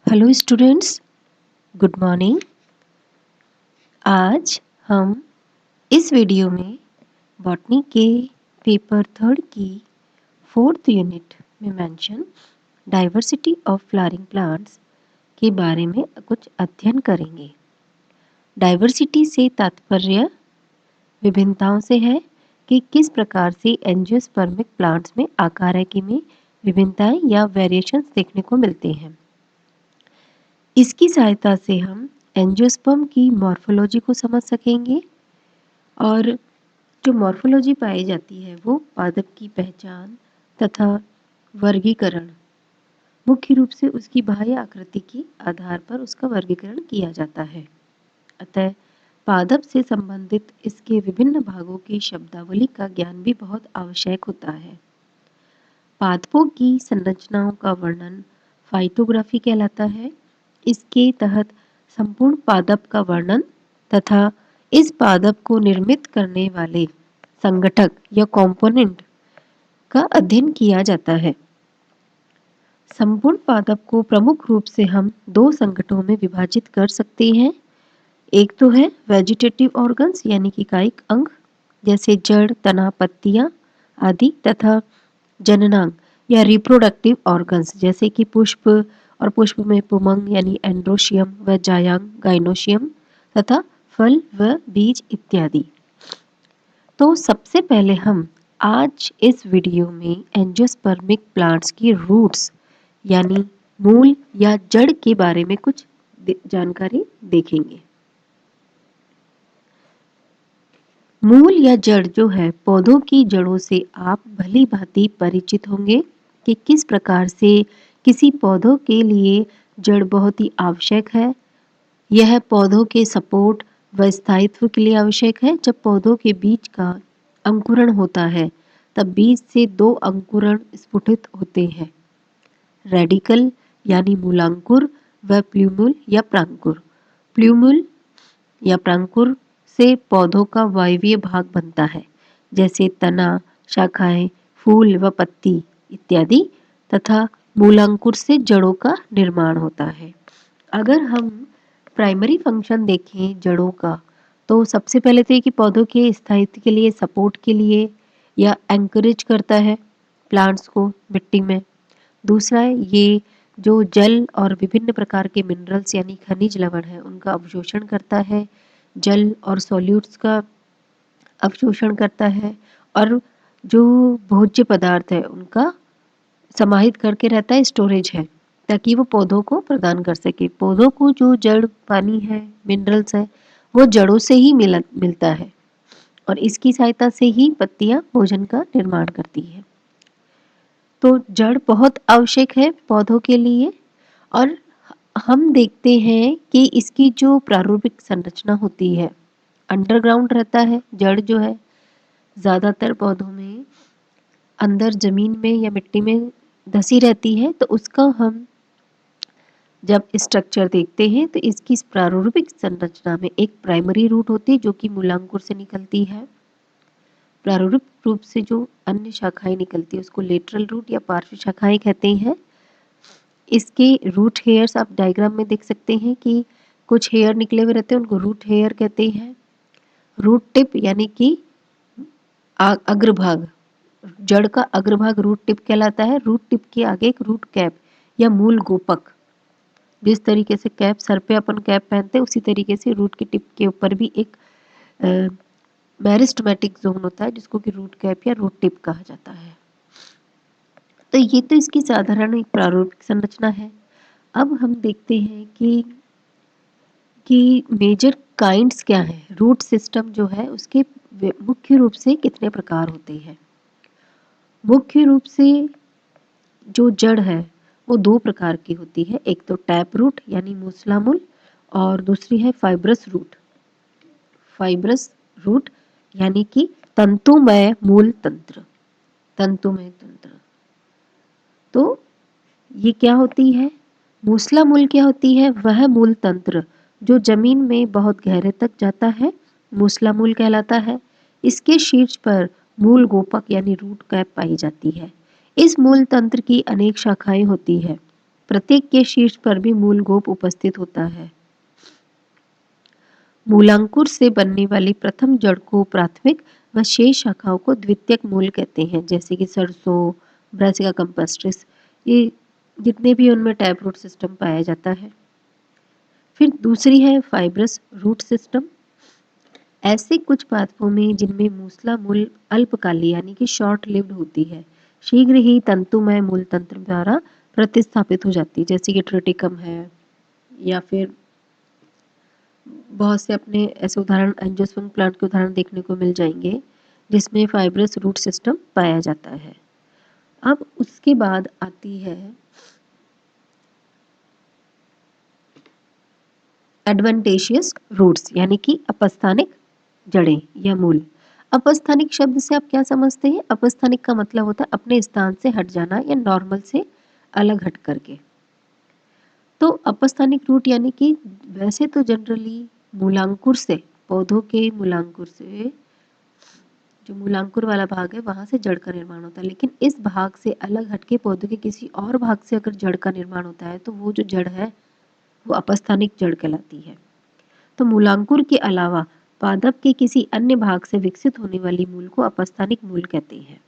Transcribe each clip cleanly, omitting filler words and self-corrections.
Hello students, good morning. आज हम इस वीडियो में बॉटनी के पेपर थर्ड की फोर्थ यूनिट में mention diversity of flowering plants के बारे में कुछ अध्ययन करेंगे। डाइवर्सिटी से तात्पर्य विभिन्नताओं से है कि किस प्रकार से एंजियोस्पर्मिक प्लांट्स में आकारिकी में विभिन्नताएं या वेरिएशंस देखने को मिलते हैं। इसकी सहायता से हम एंजियोस्पर्म की मॉर्फोलॉजी को समझ सकेंगे और जो मॉर्फोलॉजी पाई जाती है वो पादप की पहचान तथा वर्गीकरण मुख्य रूप से उसकी बाह्य आकृति के आधार पर उसका वर्गीकरण किया जाता है। अतः पादप से संबंधित इसके विभिन्न भागों की शब्दावली का ज्ञान भी बहुत आवश्यक होता है। पादपों की संरचनाओं का वर्णन फाइटोग्राफी कहलाता है। इसके तहत संपूर्ण पादप का वर्णन तथा इस पादप को निर्मित करने वाले संगठक या कंपोनेंट का अध्ययन किया जाता है। संपूर्ण पादप को प्रमुख रूप से हम दो संगठनों में विभाजित कर सकते हैं। एक तो है वेजिटेटिव ऑर्गन्स यानी कि कायिक अंग जैसे जड़, तना, पत्तियां आदि तथा जननांग या रिप्रोडक्टिव ऑर्गन्स जैसे कि पुष्प और पुष्प में पुमंग यानी एंड्रोशियम व जायांग गाइनोशियम तथा फल व बीज इत्यादि। तो सबसे पहले हम आज इस वीडियो में एंजियोस्पर्मिक प्लांट्स की रूट्स यानी मूल या जड़ के बारे में कुछ जानकारी देखेंगे। मूल या जड़ जो है पौधों की जड़ों से आप भली भांति परिचित होंगे कि किस प्रकार से किसी पौधों के लिए जड़ बहुत ही आवश्यक है। यह पौधों के सपोर्ट व स्थायित्व के लिए आवश्यक है। जब पौधों के बीज का अंकुरण होता है तब बीज से दो अंकुरण स्फुटित होते हैं, रेडिकल यानी मूलांकुर व प्ल्यूमुल या प्रांकुर। प्ल्यूमुल या प्रांकुर से पौधों का वायवीय भाग बनता है जैसे तना, शाखाएं, फूल व पत्ती इत्यादि तथा मूलांकुर से जड़ों का निर्माण होता है। अगर हम प्राइमरी फंक्शन देखें जड़ों का तो सबसे पहले तो ये कि पौधों के स्थायित्व के लिए, सपोर्ट के लिए या एंकरेज करता है प्लांट्स को मिट्टी में। दूसरा है ये जो जल और विभिन्न प्रकार के मिनरल्स यानी खनिज लवण है उनका अवशोषण करता है, जल और सॉल्यूट्स का अवशोषण करता है और जो भोज्य पदार्थ है उनका समाहित करके रहता है, स्टोरेज है ताकि वो पौधों को प्रदान कर सके। पौधों को जो जड़ पानी है, मिनरल्स है वो जड़ों से ही मिलता है और इसकी सहायता से ही पत्तियां भोजन का निर्माण करती है। तो जड़ बहुत आवश्यक है पौधों के लिए और हम देखते हैं कि इसकी जो प्रारूपिक संरचना होती है अंडरग्राउंड रहता है। जड़ जो है ज़्यादातर पौधों में अंदर जमीन में या मिट्टी में धसी रहती है, तो उसका हम जब स्ट्रक्चर देखते हैं तो इसकी प्रारूपिक संरचना में एक प्राइमरी रूट होती है जो कि मूलांकुर से निकलती है। प्रारूपिक रूप से जो अन्य शाखाएं निकलती है उसको लेटरल रूट या पार्श्व शाखाएं कहते हैं। इसके रूट हेयर्स आप डायग्राम में देख सकते हैं कि कुछ हेयर निकले हुए रहते हैं, उनको रूट हेयर कहते हैं। रूट टिप यानी कि अग्रभाग, जड़ का अग्रभाग रूट टिप कहलाता है। रूट टिप के आगे एक रूट कैप या मूल गोपक, जिस तरीके से कैप सर पे अपन कैप पहनते हैं उसी तरीके से रूट की टिप के ऊपर भी एक मेरिस्टेमेटिक जोन होता है जिसको कि रूट कैप या रूट टिप कहा जाता है। तो ये तो इसकी साधारण एक प्रारूपिक संरचना है। अब हम देखते हैं कि मेजर काइंड्स क्या हैं। रूट सिस्टम जो है उसके मुख्य रूप से कितने प्रकार होते हैं। मुख्य रूप से जो जड़ है वो दो प्रकार की होती है, एक तो टैप रूट यानी मूसलामूल और दूसरी है फाइब्रस रूट। फाइब्रस रूट यानी कि तंतुमय मूल तंत्र, तंतुमय तंत्र। तो ये क्या होती है, मूसलामूल क्या होती है, वह मूल तंत्र जो जमीन में बहुत गहरे तक जाता है मूसलामूल कहलाता है। इसके शीर्ष पर मूल गोपक यानी रूट कैप पाई जाती है। इस मूल तंत्र की अनेक शाखाएं होती है प्रत्येक के शीर्ष पर भी मूल गोप उपस्थित होता है। मूलांकुर से बनने वाली प्रथम जड़ को प्राथमिक व शेष शाखाओं को द्वितीयक मूल कहते हैं, जैसे कि सरसों, ब्रासिका कंपास्ट्रिस, ये जितने भी उनमें टैप रूट सिस्टम पाया जाता है। फिर दूसरी है फाइब्रस रूट सिस्टम। ऐसे कुछ पादपों में जिनमें मूसला मूल अल्पकाली यानी कि शॉर्ट लिव्ड होती है, शीघ्र ही तंतुमय मूल तंत्र द्वारा प्रतिस्थापित हो जाती है, जैसे कि ट्रिटिकम है, या फिर बहुत से अपने ऐसे उदाहरण एंजियोस्पर्म प्लांट के उदाहरण देखने को मिल जाएंगे जिसमें फाइब्रस रूट सिस्टम पाया जाता है। अब उसके बाद आती है एडवेंटेशियस रूट्स यानी कि अपस्थानिक जड़ें या मूल। अपस्थानिक शब्द से आप क्या समझते हैं? अपस्थानिक का मतलब होता है अपने स्थान से हट जाना या नॉर्मल से अलग हट करके। तो अपस्थानिक रूट यानी कि वैसे तो जनरली मूलांकुर से, पौधों के मूलांकुर से, जो मूलांकुर वाला भाग है वहां से जड़ का निर्माण होता है, लेकिन इस भाग से अलग हटके पौधे के किसी और भाग से अगर जड़ का निर्माण होता है तो वो जो जड़ है वो अपस्थानिक जड़ कहलाती है। तो मूलांकुर के अलावा पादप के किसी अन्य भाग से विकसित होने वाली मूल को अपस्थानिक मूल कहते हैं।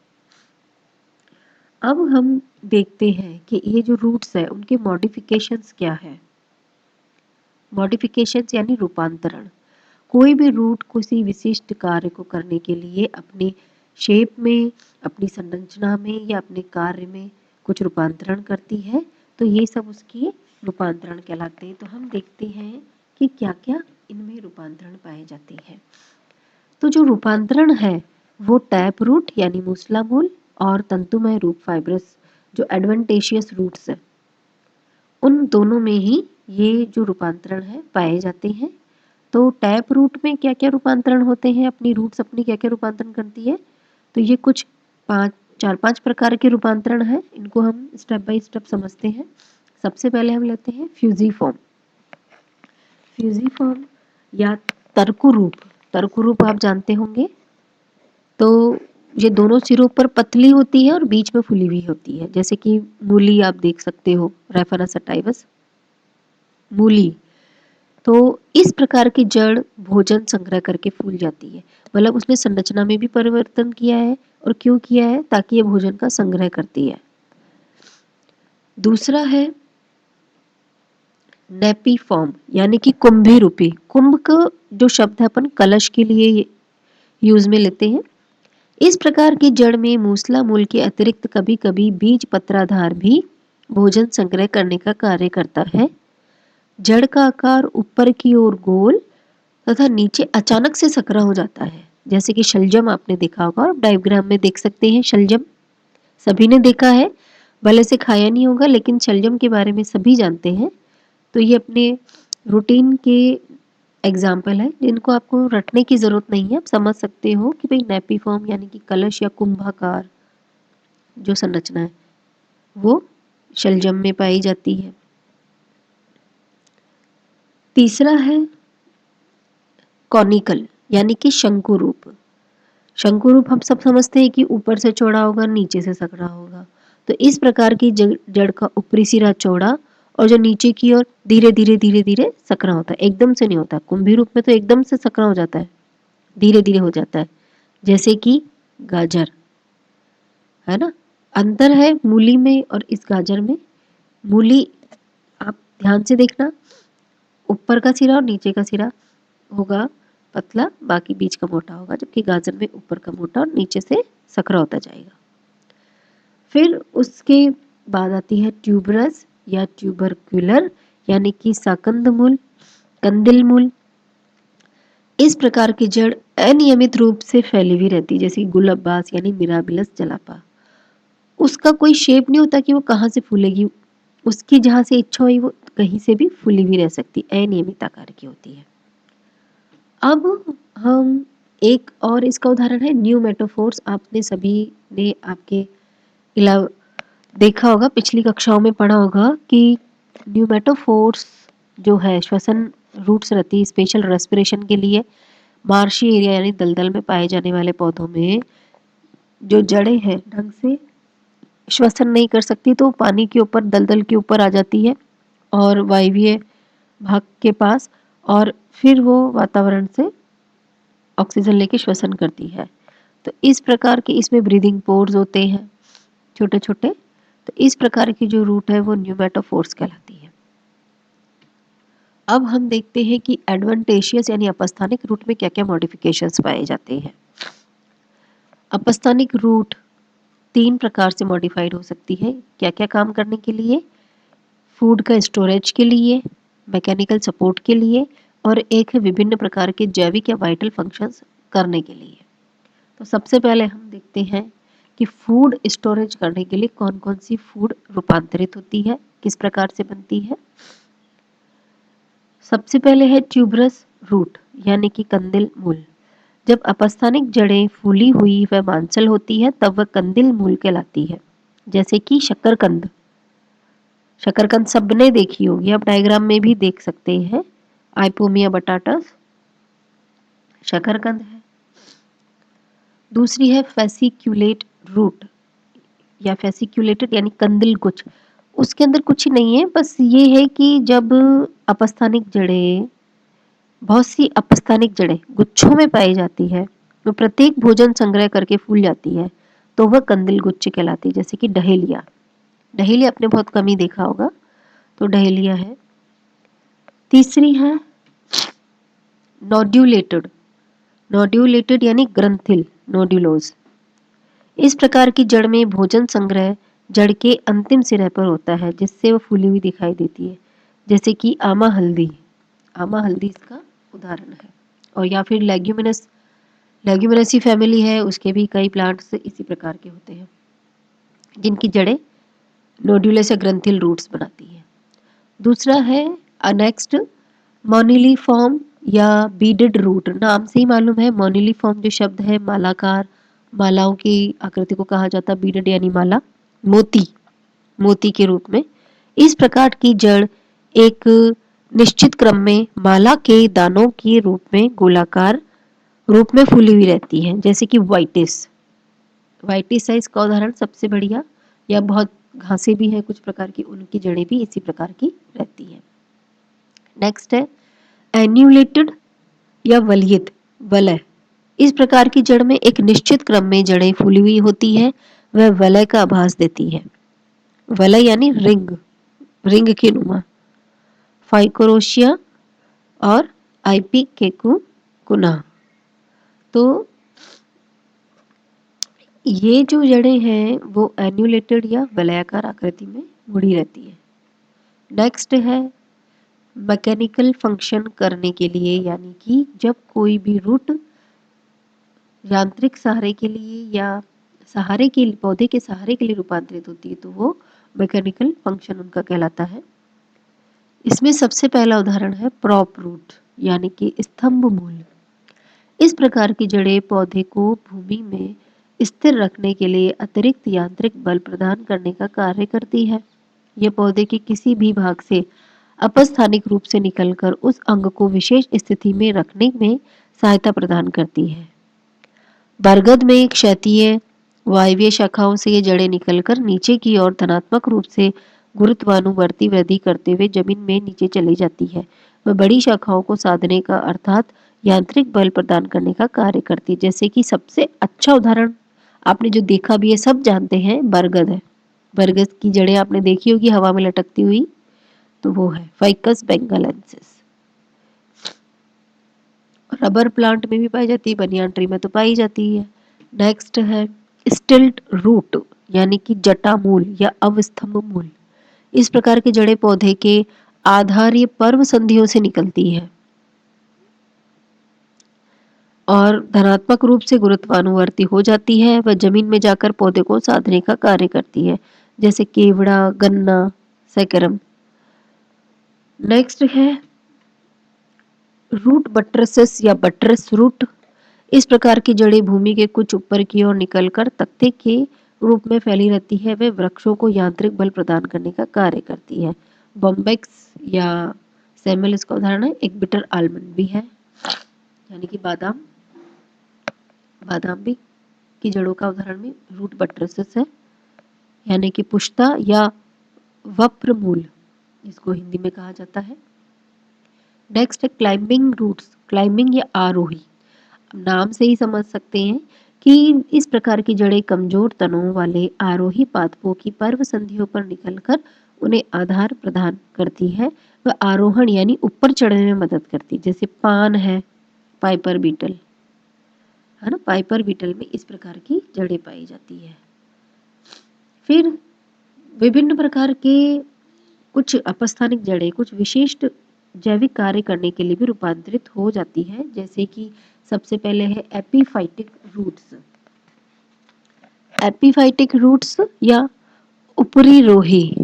अब हम देखते हैं कि ये जो रूट्स है उनके मॉडिफिकेशंस क्या है। मॉडिफिकेशंस यानी रूपांतरण। कोई भी रूट किसी विशिष्ट कार्य को करने के लिए अपनी शेप में, अपनी संरचना में या अपने कार्य में कुछ रूपांतरण करती है, तो ये सब उसकी रूपांतरण कहलाते हैं। तो हम देखते हैं कि क्या क्या इनमें रूपांतरण पाए जाते हैं। तो जो रूपांतरण है वो टैप रूट यानी मूसला मूल और तंतुमय रूप फाइब्रस जो एडवेंटेशियस रूट्स है, उन दोनों में ही ये जो रूपांतरण है पाए जाते हैं। तो टैप रूट में क्या क्या रूपांतरण होते हैं, अपनी रूट्स अपनी क्या क्या रूपांतरण करती है, तो ये कुछ चार पांच प्रकार के रूपांतरण हैं। इनको हम स्टेप बाय स्टेप समझते हैं। सबसे पहले हम लेते हैं फ्यूजीफॉर्म। फ्यूजीफॉर्म या तर्कुरूप। तर्कुरूप आप जानते होंगे। तो ये दोनों सिरों पर पतली होती है और बीच में फूली हुई होती है, जैसे कि मूली आप देख सकते हो, रेफाना सटाइवस मूली। तो इस प्रकार की जड़ भोजन संग्रह करके फूल जाती है, मतलब उसने संरचना में भी परिवर्तन किया है। और क्यों किया है? ताकि ये भोजन का संग्रह करती है। दूसरा है नेपीफॉर्म यानी कि कुंभी रूपी। कुंभ का जो शब्द है अपन कलश के लिए यूज में लेते हैं। इस प्रकार की जड़ में मूसला मूल के अतिरिक्त कभी कभी बीज पत्राधार भी भोजन संग्रह करने का कार्य करता है। जड़ का आकार ऊपर की ओर गोल तथा नीचे अचानक से सकरा हो जाता है, जैसे कि शलजम आपने देखा होगा और डायग्राम में देख सकते हैं। शलजम सभी ने देखा है, भले से खाया नहीं होगा लेकिन शलजम के बारे में सभी जानते हैं। तो ये अपने रूटीन के एग्जाम्पल है जिनको आपको रटने की जरूरत नहीं है। आप समझ सकते हो कि भाई नेपीफॉर्म यानी कि कलश या कुंभाकार जो संरचना है वो शलजम में पाई जाती है। तीसरा है कॉनिकल यानी कि शंकु रूप। शंकु रूप हम सब समझते हैं कि ऊपर से चौड़ा होगा, नीचे से सकरा होगा। तो इस प्रकार की जड़ का ऊपरी सिरा चौड़ा और जो नीचे की ओर धीरे धीरे धीरे धीरे सकरा होता है, एकदम से नहीं होता। कुंभी रूप में तो एकदम से सकरा हो जाता है, धीरे धीरे हो जाता है, जैसे कि गाजर है ना। अंतर है मूली में और इस गाजर में। मूली आप ध्यान से देखना, ऊपर का सिरा और नीचे का सिरा होगा पतला, बाकी बीच का मोटा होगा, जबकि गाजर में ऊपर का मोटा और नीचे से सकरा होता जाएगा। फिर उसके बाद आती है ट्यूबरस या ट्यूबरक्युलर यानी कि साकंद मूल, कंदिल मूल। इस प्रकार की जड़ अनियमित रूप से फैली हुई रहती है, जैसे गुलब्बास यानी मिराबिलस जलापा। उसका कोई शेप नहीं होता कि वो कहाँ से फूलेगी, उसकी जहाँ से इच्छा हुई वो कहीं से भी फूली हुई रह सकती, अनियमित आकार की होती है। अब हम एक और इसका उदाहरण है न्यूमेटोफोर्स। आपने सभी ने आपके अलावा देखा होगा, पिछली कक्षाओं में पढ़ा होगा कि न्यूमेटोफोर्स जो है श्वसन रूट्स रहती है स्पेशल रेस्पिरेशन के लिए। मार्शी एरिया यानी दलदल में पाए जाने वाले पौधों में जो जड़ें हैं ढंग से श्वसन नहीं कर सकती तो पानी के ऊपर, दलदल के ऊपर आ जाती है और वायवीय भाग के पास, और फिर वो वातावरण से ऑक्सीजन लेके श्वसन करती है। तो इस प्रकार के इसमें ब्रीदिंग पोर्स होते हैं छोटे छोटे। तो इस प्रकार की जो रूट है वो न्यूमेटोफोर्स कहलाती है। अब हम देखते हैं कि एडवेंटेशियस यानी अपस्थानिक रूट में क्या क्या मॉडिफिकेशंस पाए जाते हैं। अपस्थानिक रूट 3 प्रकार से मॉडिफाइड हो सकती है। क्या क्या काम करने के लिए? फूड का स्टोरेज के लिए, मैकेनिकल सपोर्ट के लिए, और एक है विभिन्न प्रकार के जैविक या वाइटल फंक्शंस करने के लिए। तो सबसे पहले हम देखते हैं कि फूड स्टोरेज करने के लिए कौन कौन सी फूड रूपांतरित होती है, किस प्रकार से बनती है। सबसे पहले है ट्यूबरस रूट यानी कि कंदिल मूल। जब अपस्थानिक जड़ें फूली हुई व मांसल होती है तब वह कंदिल मूल कहलाती है। जैसे कि शकरकंद, शकरकंद सबने देखी होगी, आप डायग्राम में भी देख सकते हैं। आइपोमिया बटाटस शकरकंद है। दूसरी है फेसिक्यूलेट रूट या फेसिक्यूलेटेड यानी कंदिल गुच्छ। उसके अंदर कुछ ही नहीं है, बस ये है कि जब अपस्थानिक जड़ें, बहुत सी अपस्थानिक जड़ें गुच्छों में पाई जाती है, तो प्रत्येक भोजन संग्रह करके फूल जाती है, तो वह कंदिल गुच्छ कहलाती है। जैसे कि डहेलिया, डहेलिया आपने बहुत कम ही देखा होगा, तो डहेलिया है। तीसरी है नोड्यूलेटेड, नोड्यूलेटेड यानी ग्रंथिल नोड्यूलोज। इस प्रकार की जड़ में भोजन संग्रह जड़ के अंतिम सिरे पर होता है, जिससे वो फूली हुई दिखाई देती है। जैसे कि आमा हल्दी, आमा हल्दी इसका उदाहरण है। और या फिर लेग्यूमिनस, लेग्यूमिनेसी फैमिली है, उसके भी कई प्लांट्स इसी प्रकार के होते हैं जिनकी जड़ें नोड्यूलस या ग्रंथिल रूट्स बनाती है। दूसरा है नेक्स्ट मोनिलीफॉर्म या बीडेड रूट। नाम से ही मालूम है, मोनिलीफॉर्म जो शब्द है मालाकार, मालाओं की आकृति को कहा जाता है। बीडेड यानी माला, मोती, मोती के रूप में। इस प्रकार की जड़ एक निश्चित क्रम में माला के दानों के रूप में गोलाकार रूप में फूली हुई रहती है। जैसे कि वाइटिस, वाइटिस है इसका उदाहरण सबसे बढ़िया। या बहुत घासें भी हैं कुछ प्रकार की, उनकी जड़ें भी इसी प्रकार की रहती हैं। नेक्स्ट है एन्यूलेटेड या वलयित, वलय। इस प्रकार की जड़ में एक निश्चित क्रम में जड़ें फूली हुई होती है, वह वलय का आभास देती है। वलय यानी रिंग, रिंग के नुमा। फाइकोरोशिया और आइपिकेकु कुना। तो ये जो जड़ें हैं वो एन्यूलेटेड या वलयाकार आकृति में मुड़ी रहती है। नेक्स्ट है मैकेनिकल फंक्शन करने के लिए, यानी कि जब कोई भी रूट यांत्रिक सहारे के लिए या सहारे के पौधे के सहारे के लिए रूपांतरित होती है, तो वो मैकेनिकल फंक्शन उनका कहलाता है। इसमें सबसे पहला उदाहरण है प्रॉप रूट यानी कि स्तंभ मूल। इस प्रकार की जड़ें पौधे को भूमि में स्थिर रखने के लिए अतिरिक्त यांत्रिक बल प्रदान करने का कार्य करती है। यह पौधे के किसी भी भाग से अपस्थानिक रूप से निकलकर उस अंग को विशेष स्थिति में रखने में सहायता प्रदान करती है। बरगद में क्षैतीय वायवीय शाखाओं से ये जड़ें निकलकर नीचे की ओर धनात्मक रूप से गुरुत्वानुवर्ती वृद्धि करते हुए जमीन में नीचे चली जाती है। वह बड़ी शाखाओं को साधने का अर्थात यांत्रिक बल प्रदान करने का कार्य करती है। जैसे कि सबसे अच्छा उदाहरण आपने जो देखा भी है, सब जानते हैं, बरगद है। बरगद की जड़ें आपने देखी होगी हवा में लटकती हुई, तो वो है फाइकस बेंगालेंसिस। रबर प्लांट में भी पाई जाती है, बनियान ट्री में तो पाई जाती है। नेक्स्ट है स्टिल्ट रूट यानी कि जटा मूल या अवस्तंभ मूल। इस प्रकार की जड़ें पौधे के आधारीय पर्व संधियों से निकलती है और धनात्मक रूप से गुरुत्वानुवर्ती हो जाती है। वह जमीन में जाकर पौधे को साधने का कार्य करती है, जैसे केवड़ा, गन्ना, सैकरम। नेक्स्ट है रूट बट्रेसेस या बट्रेस रूट। इस प्रकार की जड़ें भूमि के कुछ ऊपर की ओर निकलकर तख्ते के रूप में फैली रहती है। वे वृक्षों को यांत्रिक बल प्रदान करने का कार्य करती है। बॉम्बेक्स या सैमुअल इसका उदाहरण है। एक बिटर आलमंड भी है यानी कि बादाम, बादाम भी की जड़ों का उदाहरण भी रूट बट्रेसेस है। यानी कि पुष्ता या वप्र मूल, इसको हिंदी में कहा जाता है। नेक्स्ट है क्लाइंबिंग रूट्स, क्लाइंबिंग या आरोही। नाम से ही समझ सकते हैं कि इस प्रकार की जड़ें कमजोर तनों वाले आरोही पादपों की पर्व संधियों पर निकलकर उन्हें आधार प्रदान करती है। वह आरोहण यानी ऊपर चढ़ने में मदद करती है। जैसे पान है, पाइपर बीटल है ना, पाइपर बीटल में इस प्रकार की जड़ें पाई जाती है। फिर विभिन्न प्रकार के कुछ अपस्थानिक जड़ें कुछ विशिष्ट जैविक कार्य करने के लिए भी रूपांतरित हो जाती है। जैसे कि सबसे पहले है एपीफाइटिक रूट्स। एपीफाइटिक रूट्स या ऊपरी रोही,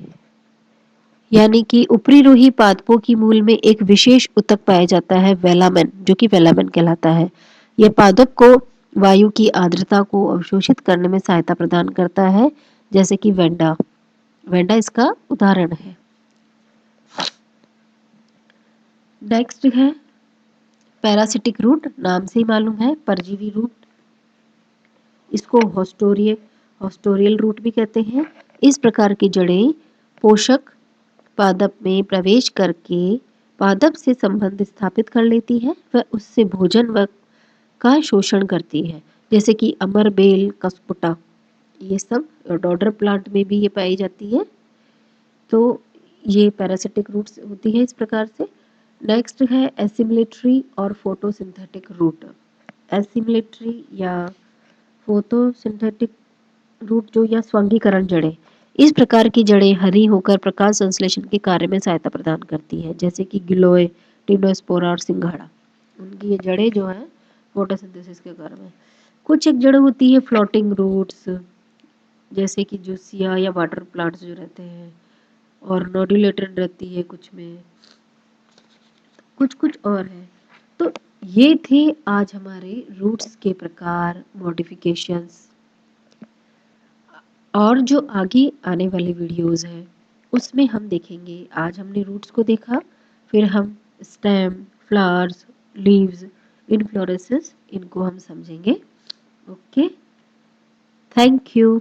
यानी कि ऊपरी रोही पादपों की मूल में एक विशेष ऊतक पाया जाता है, वेलामेन, जो कि वेलामेन कहलाता है। यह पादप को वायु की आर्द्रता को अवशोषित करने में सहायता प्रदान करता है, जैसे कि वेंडा, वेंडा इसका उदाहरण है। नेक्स्ट है पैरासिटिक रूट, नाम से ही मालूम है, परजीवी रूट। इसको हॉस्टोरियल रूट भी कहते हैं। इस प्रकार की जड़ें पोषक पादप में प्रवेश करके पादप से संबंध स्थापित कर लेती है, वह उससे भोजन व का शोषण करती है। जैसे कि अमर बेल, कसपुटा, ये सब डॉडर प्लांट में भी ये पाई जाती है। तो ये पैरासिटिक रूट्स होती है इस प्रकार से। नेक्स्ट है एसिमिलेटरी और फोटोसिंथेटिक रूट। एसिमिलेटरी या फोटोसिंथेटिक रूट जो या स्वांगीकरण जड़ें, इस प्रकार की जड़ें हरी होकर प्रकाश संश्लेषण के कार्य में सहायता प्रदान करती है। जैसे कि गिलोय, टिनोस्पोरा और सिंघाड़ा, उनकी ये जड़ें जो है फोटोसिंथेसिस के कार्य में। कुछ एक जड़ होती है फ्लोटिंग रूट्स, जैसे कि जूसिया या वाटर प्लांट्स जो रहते हैं, और नोडुलेटेड रहती है कुछ में, कुछ कुछ और है। तो ये थे आज हमारे रूट्स के प्रकार, मॉडिफिकेशंस। और जो आगे आने वाले वीडियोस हैं उसमें हम देखेंगे, आज हमने रूट्स को देखा, फिर हम स्टेम, फ्लावर्स, लीव्स, इनफ्लोरेसेंस, इनको हम समझेंगे। Okay, thank you.